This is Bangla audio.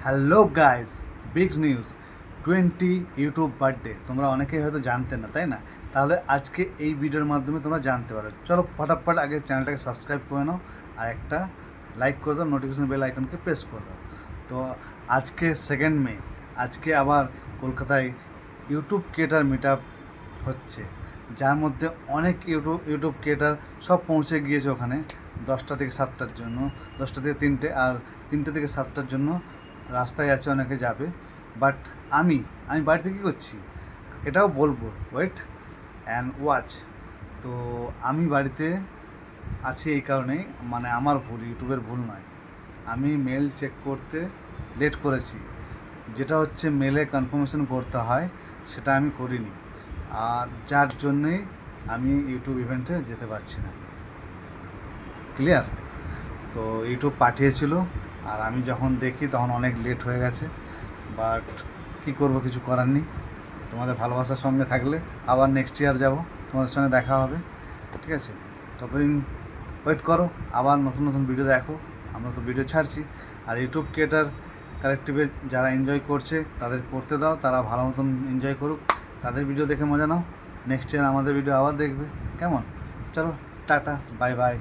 Hello guys, big news 20 YouTube birthday. তোমরা অনেকেই হয়তো জানতে না, তাই না? তাহলে আজকে এই ভিডিওর মাধ্যমে তোমরা জানতে পারো। চলো ফটাফট আগে চ্যানেলটাকে সাবস্ক্রাইব করে নাও আর একটা লাইক করে দাও, নোটিফিকেশন বেল আইকনকে প্রেস করে দাও। তো আজকে 2 মে, আজকে আবার কলকাতায় ইউটিউব ক্রিয়েটার মিট আপ হচ্ছে, যার মধ্যে অনেক ইউটিউব ক্রিয়েটার সব পৌঁছে গিয়েছে ওখানে 10টা থেকে 7টার জন্য, 10টা থেকে 3টে, আর 3টে থেকে 7টার জন্য রাস্তায় আছে, অনেকে যাবে। বাট আমি আমি বাড়িতে কী করছি এটাও বলবো, ওয়েট অ্যান্ড ওয়াচ। তো আমি বাড়িতে আছি এই কারণেই, মানে আমার ভুল, ইউটিউবের ভুল নয়। আমি মেল চেক করতে লেট করেছি, যেটা হচ্ছে মেলে কনফার্মেশন করতে হয়, সেটা আমি করিনি, আর যার জন্যেই আমি ইউটিউব ইভেন্টে যেতে পারছি না। ক্লিয়ার? তো ইউটিউব পাঠিয়েছিল, আর আমি যখন দেখি তখন অনেক লেট হয়ে গেছে। বাট কী করব, কিছু করার নেই। তোমাদের ভালোবাসার সঙ্গে থাকলে আবার নেক্সট ইয়ার যাব, তোমাদের সঙ্গে দেখা হবে, ঠিক আছে? ততদিন ওয়েট করো, আবার নতুন নতুন ভিডিও দেখো। আমরা তো ভিডিও ছাড়ছি, আর ইউটিউব ক্রিয়েটার কালেকটিভে যারা এনজয় করছে তাদের করতে দাও, তারা ভালো মতন এনজয় করুক, তাদের ভিডিও দেখে মজা নাও। নেক্সট ইয়ার আমাদের ভিডিও আবার দেখবে, কেমন? চলো, টাটা, বাই বাই।